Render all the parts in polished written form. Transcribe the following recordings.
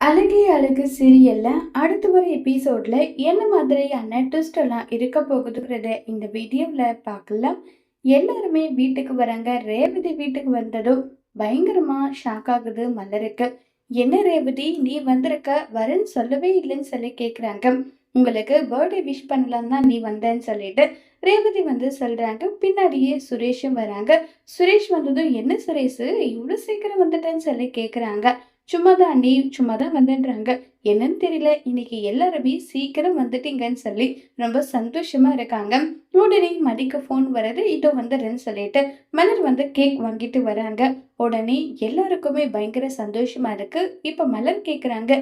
அழகே அழகு சீரியல்ல அடுத்து வர எபிசோட்ல என்ன மாதிரியான ட்விஸ்ட் எல்லாம் இருக்க போகுதுங்கிறத இந்த வீடியோல பார்க்கலாம். எல்லாருமே வீட்டுக்கு வராங்க. ரேவதி வீட்டுக்கு வந்ததும் பயங்கரமா ஷாக் ஆகுது மலருக்கு. என்ன ரேவதி, நீ வந்திருக்க, வரேன்னு சொல்லவே இல்லைன்னு சொல்லி கேக்குறாங்க. உங்களுக்கு பர்த்டே விஷ் பண்ணலாம் தான் நீ வந்தேன்னு சொல்லிட்டு ரேவதி வந்து சொல்றாங்க. பின்னாடியே சுரேஷும் வராங்க. சுரேஷ் வந்ததும் என்ன சுரேஷ் இவ்வளவு சீக்கிரம் வந்துட்டேன்னு சொல்லி கேக்குறாங்க. சும்மாதான் அண்ணி, சும்மாதான் வந்தேன்றாங்க. என்னன்னு தெரியல, இன்னைக்கு எல்லாருமே சீக்கிரம் வந்துட்டீங்கன்னு சொல்லி ரொம்ப சந்தோஷமா இருக்காங்க. உடனே மதிக்கு போன் வர்றது, இதோ வந்துடுறேன்னு சொல்லிட்டு மலர் வந்து கேக் வாங்கிட்டு வராங்க. உடனே எல்லாருக்குமே பயங்கர சந்தோஷமா இருக்கு. இப்ப மலர் கேக்குறாங்க,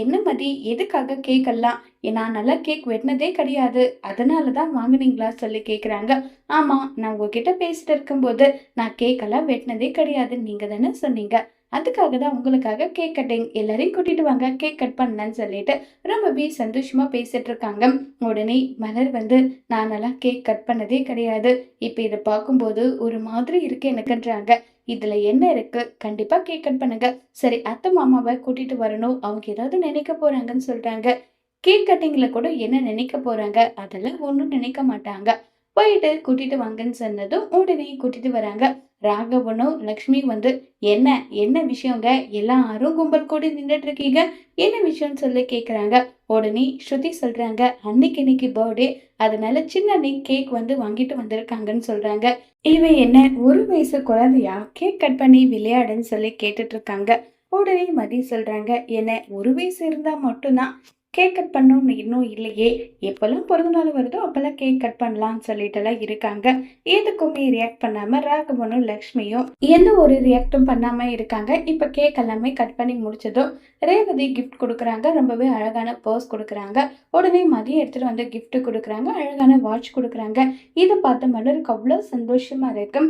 என்ன மதி, எதுக்காக கேக் எல்லாம்? நான் நல்லா கேக் வெட்டினதே கிடையாது, அதனாலதான் வாங்குனீங்களா சொல்லி கேக்குறாங்க. ஆமா, நான் உங்ககிட்ட பேசிட்டு இருக்கும்போது நான் கேக் எல்லாம் வெட்டினதே கிடையாது, நீங்க தானே சொன்னீங்க. அதுக்காக தான் உங்களுக்காக கேக் கட்டிங், எல்லாரையும் கூட்டிட்டு வாங்க கேக் கட் பண்ணலான்னு சொல்லிட்டு ரொம்பவே சந்தோஷமா பேசிட்டு இருக்காங்க. உடனே மலர் வந்து, நானெல்லாம் கேக் கட் பண்ணதே கிடையாது, இப்ப இதை பார்க்கும்போது ஒரு மாதிரி இருக்கு எனக்குன்றாங்க. இதுல என்ன இருக்கு, கண்டிப்பா கேக் கட் பண்ணுங்க. சரி, அத்தை மாமாவை கூட்டிட்டு வரணும், அவங்க ஏதாவது நினைக்க போறாங்கன்னு சொல்றாங்க. கேக் கட்டிங்ல கூட என்ன நினைக்க போறாங்க, அதெல்லாம் ஒண்ணும் நினைக்க மாட்டாங்க. போயிட்டு கூட்டிட்டு வாங்கன்னு சொன்னதும் உடனே கூட்டிட்டு வராங்க. ராகவனும் லக்ஷ்மி வந்து, என்ன என்ன விஷயங்க, எல்லாரும் கும்பல் கூடி நின்றுட்டு இருக்கீங்க, என்ன விஷயம்னு சொல்லி கேக்குறாங்க. உடனே ஸ்ருதி சொல்றாங்க, அன்னைக்கு இன்னைக்கு பர்த்டே, அதனால சின்ன அண்ணி கேக் வந்து வாங்கிட்டு வந்திருக்காங்கன்னு சொல்றாங்க. இவன் என்ன ஒரு வயசு குழந்தையா கேக் கட் பண்ணி விளையாடுன்னு சொல்லி கேட்டுட்டு இருக்காங்க. உடனே மதி சொல்றாங்க, என்ன ஒரு வயசு இருந்தா மட்டும்தான் கேக் கட் பண்ணணும்னு இன்னும் இல்லையே, எப்பெல்லாம் பிறந்த நாள் வருதோ அப்பெல்லாம் கேக் கட் பண்ணலாம்னு சொல்லிட்டு எல்லாம் இருக்காங்க. எதுக்குமே ரியாக்ட் பண்ணாம ராகவனும் லக்ஷ்மியும் எந்த ஒரு ரியாக்டும் பண்ணாம இருக்காங்க. இப்ப கேக் எல்லாமே கட் பண்ணி முடிச்சதும் ரேவதி கிஃப்ட் கொடுக்குறாங்க. ரொம்பவே அழகான பர்ஸ் கொடுக்குறாங்க. உடனே மதியம் எடுத்துட்டு வந்து கிஃப்ட் கொடுக்குறாங்க. அழகான வாட்ச் கொடுக்குறாங்க. இதை பார்த்த மலருக்கு அவ்வளவு சந்தோஷமா இருக்கு.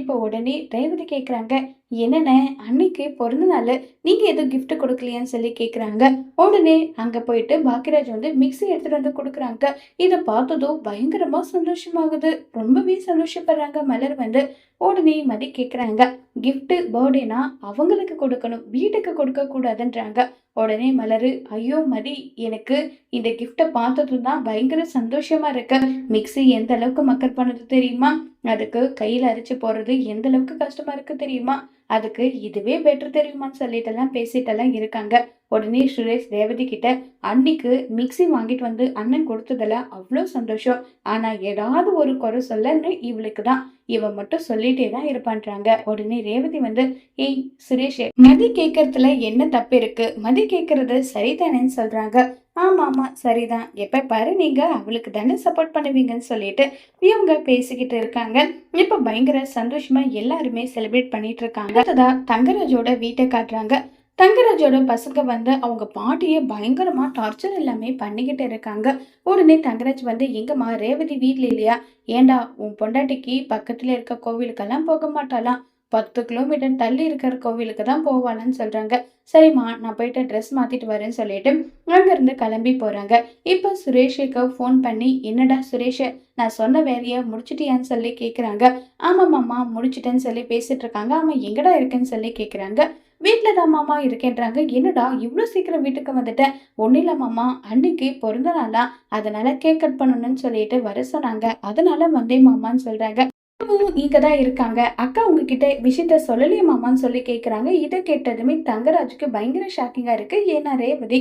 இப்ப உடனே ரேவதி கேக்குறாங்க, என்னென்ன அன்னைக்கு பிறந்த நாள், நீங்க எதுவும் கிஃப்ட் கொடுக்கலையான்னு சொல்லி கேக்குறாங்க. உடனே அங்க போயிட்டு பாக்கியராஜ் வந்து மிக்ஸி எடுத்துட்டு வந்து கொடுக்குறாங்க. இதை பார்த்ததும் பயங்கரமா சந்தோஷமாகுது. ரொம்பவே சந்தோஷப்படுறாங்க மலர் வந்து. உடனே மதி கேக்குறாங்க, கிஃப்ட் பர்த்டேனா அவங்களுக்கு கொடுக்கணும், வீட்டுக்கு கொடுக்க கூடாதுன்றாங்க. உடனே மலரு, ஐயோ மதி, எனக்கு இந்த கிஃப்ட பார்த்ததும் தான் பயங்கர சந்தோஷமா இருக்கு. மிக்ஸி எந்த அளவுக்கு மக்கர் பண்ணது தெரியுமா, அதுக்கு கையில அரைச்சு போடுறது எந்த அளவுக்கு கஷ்டமா இருக்கு தெரியுமா, அதுக்கு இதுவே பெட்டர் தெரியுமான்னு சொல்லிட்டு எல்லாம் பேசிட்டு எல்லாம் இருக்காங்க. உடனே சுரேஷ் ரேவதி கிட்ட, அன்னைக்கு மிக்ஸி வாங்கிட்டு வந்து அண்ணன் கொடுத்ததுல அவ்வளோ சந்தோஷம், ஆனா ஏதாவது ஒரு குறை சொல்லன்னு இவளுக்கு தான், இவ மட்டும் சொல்லிட்டே தான் இருப்பான்றாங்க. உடனே ரேவதி வந்து, ஏய் சுரேஷ், மதி கேட்கறதுல என்ன தப்பு இருக்கு, மதி கேட்கறது சரிதானேன்னு சொல்றாங்க. ஆமா ஆமா சரிதான், எப்ப பாரு நீங்க அவளுக்கு தானே சப்போர்ட் பண்ணுவீங்கன்னு சொல்லிட்டு இவங்க பேசிக்கிட்டு இருக்காங்க. இப்ப பயங்கர சந்தோஷமா எல்லாருமே செலிப்ரேட் பண்ணிட்டு இருக்காங்க. அடுத்ததா தங்கராஜோட வீட்டை காட்டுறாங்க. தங்கராஜோட பசங்க வந்து அவங்க பாட்டியை பயங்கரமா டார்ச்சர் எல்லாமே பண்ணிக்கிட்டு இருக்காங்க. உடனே தங்கராஜ் வந்து, எங்கம்மா ரேவதி வீட்ல இல்லையா, ஏண்டா உன் பொண்டாட்டிக்கு பக்கத்துல இருக்க கோவிலுக்கெல்லாம் போக மாட்டாளாம், 10 கிலோமீட்டர் தள்ளி இருக்கிற கோவிலுக்கு தான் போவாளான்னு சொல்றாங்க. சரிம்மா, நான் போயிட்டு ட்ரெஸ் மாத்திட்டு வரேன்னு சொல்லிட்டு அங்கிருந்து கிளம்பி போறாங்க. இப்ப சுரேஷுக்கு ஃபோன் பண்ணி, என்னடா சுரேஷ், நான் சொன்ன வேலையை முடிச்சிட்டியான்னு சொல்லி கேக்குறாங்க. ஆமா மாமா முடிச்சிட்டேன்னு சொல்லி பேசிட்டு இருக்காங்க. ஆமா, எங்கடா இருக்குன்னு சொல்லி கேக்குறாங்க. வீட்டுல தான் மாமா இருக்கேன்றாங்க. என்னடா இவ்வளவு சீக்கிரம் வீட்டுக்கு வந்துட்டேன். ஒன்னும் இல்ல மாமா, அன்னைக்கு பிறந்த நாளா, அதனால கேக் கட் பண்ணணும்னு சொல்லிட்டு வர சொன்னாங்க, அதனால வந்தேன் மாமான்னு சொல்றாங்க. இங்கதான் இருக்காங்க. அக்கா உங்ககிட்ட விஷயத்த சொல்லலையே மாமான்னு சொல்லி கேக்குறாங்க. இதை கேட்டதுமே தங்கராஜுக்கு பயங்கர ஷாக்கிங்கா இருக்கு. ஏன்னா ரேவதி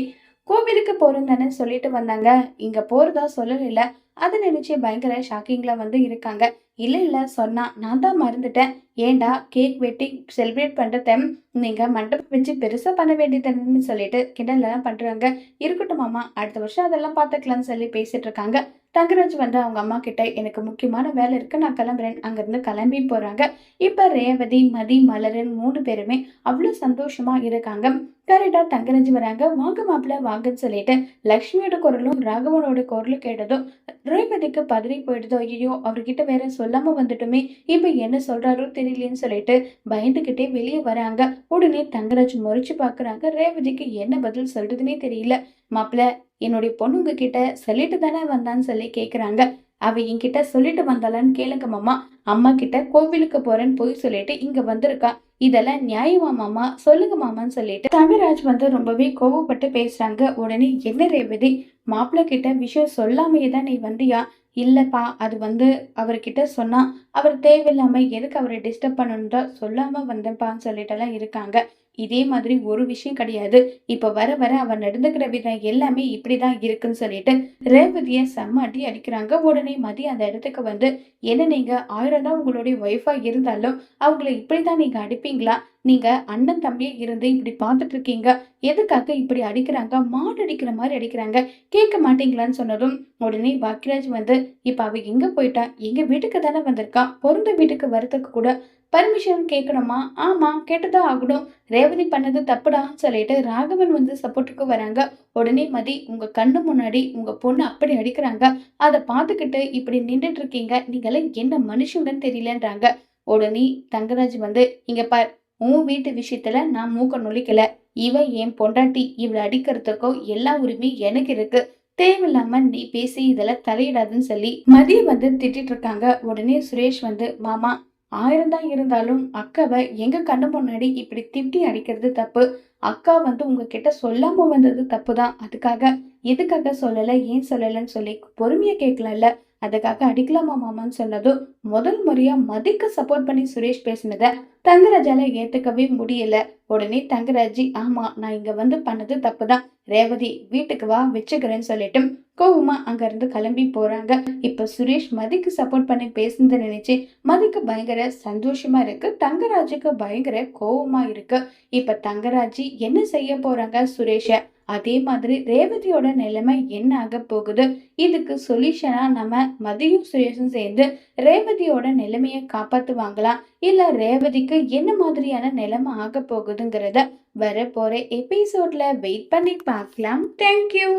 கோவிலுக்கு போறேன்னு சொல்லிட்டு வந்தாங்க, இங்க போறதா சொல்லல, அதை நினைச்சு பயங்கர ஷாக்கிங்ல வந்து இருக்காங்க. இல்ல இல்ல சொன்னா, நான் தான் மறந்துட்டேன். ஏண்டா கேக் வெட்டி செலிப்ரேட் பண்றத நீங்க மண்டபம் வச்சு பெருசா பண்ண வேண்டியதுன்னு சொல்லிட்டு கிண்டல் எல்லாம் பண்றாங்க. இருக்கட்டும் மாமா, அடுத்த வருஷம் அதெல்லாம் பாத்துக்கலாம்னு சொல்லி பேசிட்டு இருக்காங்க. தங்கராஜ் வந்து அவங்க அம்மா கிட்ட, எனக்கு முக்கியமான வேலை இருக்கு, நான் கிளம்புறேன், அங்கிருந்து கிளம்பி போறாங்க. இப்ப ரேவதி மதி மலரன் 3 பேருமே அவ்வளவு சந்தோஷமா இருக்காங்க. கரெக்டா தங்கராஜ் வராங்க. வாங்க மாப்பிள்ள வாங்கன்னு சொல்லிட்டு லக்ஷ்மியோட குரலும் ராகவனோட குரலும் கேட்டதும் ரேவதிக்கு பதறி போயிடுதோ, ஐயோ அவர்கிட்ட வேற சொல்லாம வந்துட்டுமே, இப்ப என்ன சொல்றாரோ தெரியலன்னு சொல்லிட்டு பயந்துகிட்டே வெளியே வராங்க. உடனே தங்கராஜ் முறைச்சு பாக்குறாங்க. ரேவதிக்கு என்ன பதில் சொல்றதுன்னே தெரியல. மாப்பிள்ள, என்னுடைய பொண்ணு உங்ககிட்ட சொல்லிட்டு தானே வந்தான்னு சொல்லி கேக்குறாங்க. அவ என்கிட்ட சொல்லிட்டு வந்தாளான்னு கேளுங்க மாமா. அம்மா கிட்ட கோவிலுக்கு போறேன்னு போய் சொல்லிட்டு இங்க வந்திருக்கா. இதெல்லாம் நியாயமா மாமா? சொல்லுங்க மாமான்னு சொல்லிட்டு தங்கராஜ் வந்து ரொம்பவே கோவப்பட்டு பேசுறாங்க. உடனே என்ன ரேவதி, மாப்பிள்ளை கிட்ட விஷயம் சொல்லாமையே தான் நீ வந்தியா? இல்லப்பா, அது வந்து அவர்கிட்ட சொன்னா அவர் தேவையில்லாம எதுக்கு அவரை டிஸ்டர்ப் பண்ணணும் தான் சொல்லாம வந்தேன்ப்பான்னு சொல்லிட்டுலாம் இருக்காங்க. இதே மாதிரி ஒரு விஷயம் கிடையாது. இப்ப வர வர அவ நடந்துக்கிற விதம் எல்லாமே இப்படிதான் இருக்குன்னு சொல்லிட்டு ரேவதிய செம்ம அடி அடிக்கிறாங்க. உடனே மதி அந்த இடத்துக்கு வந்து, என்ன நீங்க 1000 தான் உங்களுடைய ஒய்ஃபா இருந்தாலும் அவங்கள இப்படிதான் நீங்க அடிப்பீங்களா? நீங்க அண்ணன் தம்பியா இருந்து இப்படி பார்த்துட்டு இருக்கீங்க. எதுக்காக இப்படி அடிக்கிறாங்க? மாடு அடிக்கிற மாதிரி அடிக்கிறாங்க. கேட்க மாட்டீங்களான்னு சொன்னதும் உடனே பாக்கியராஜ் வந்து, இப்ப அவ எங்க போயிட்டா? எங்க வீட்டுக்கு தானே வந்திருக்கா. பொருந்த வீட்டுக்கு வரதுக்கு கூட பர்மிஷன் கேட்கணுமா? ஆமா, கேட்டுதான் ஆகணும். ரேவதி பண்ணது தப்புடான்னு சொல்லிட்டு ராகவன் வந்து சப்போர்ட்டுக்கு வராங்க. உடனே மதி, உங்க கண்ணு முன்னாடி உங்க பொண்ணு அப்படி அடிக்கிறாங்க. அத பார்த்துக்கிட்டு இப்படி நின்றுட்டு இருக்கீங்க. நீங்களாம் என்ன மனுஷங்கன்னு தெரியலன்றாங்க. உடனே தங்கராஜ் வந்து, இங்க பார், உன் வீட்டு விஷயத்துல நான் மூக்க நுழைக்கல. இவ என் பொண்டாட்டி. இவளை அடிக்கிறதுக்கோ எல்லா உரிமையும் எனக்கு இருக்கு. தேவையில்லாம நீ பேசி இதெல்லாம் தலையிடாதுன்னு சொல்லி மதிய வந்து திட்டிட்டு இருக்காங்க. உடனே சுரேஷ் வந்து, மாமா, 1000 தான் இருந்தாலும் அக்காவை எங்க கண்ணு முன்னாடி இப்படி திட்டி அடிக்கிறது தப்பு. அக்கா வந்து உங்ககிட்ட சொல்லாம வந்தது தப்புதான். அதுக்காக எதுக்காக சொல்லல, ஏன் சொல்லலன்னு சொல்லி பொறுமையா கேட்கலாம்ல. அதுக்காக அடிக்கலாமா மாமான்னு சொன்னதும் முதல் முறையா மதிக்கு சப்போர்ட் பண்ணி சுரேஷ் பேசினத தங்கராஜால ஏத்துக்கவே முடியல. உடனே தங்கராஜி, ஆமா, நான் இங்க வந்து பண்ணது தப்புதான். ரேவதி வீட்டுக்கு வா, வச்சுக்கிறேன்னு சொல்லிட்டு கோவமா அங்க இருந்து கிளம்பி போறாங்க. இப்ப சுரேஷ் மதிக்கு சப்போர்ட் பண்ணி பேசுனதை நினைச்சு மதிக்கு பயங்கர சந்தோஷமா இருக்கு. தங்கராஜுக்கு பயங்கர கோவமா இருக்கு. இப்ப தங்கராஜி என்ன செய்ய போறாங்க சுரேஷ? அதே மாதிரி ரேவதியோட நிலைமை என்ன ஆக போகுது? இதுக்கு சொல்யூஷனா நம்ம மதியும் சுரேஷும் சேர்ந்து ரேவதியோட நிலைமைய காப்பாத்துவாங்களா? இல்ல ரேவதிக்கு என்ன மாதிரியான நிலைமை ஆக போகுதுங்கிறத வரப்போற எபிசோட்ல வெயிட் பண்ணி பார்க்கலாம். தேங்க்யூ.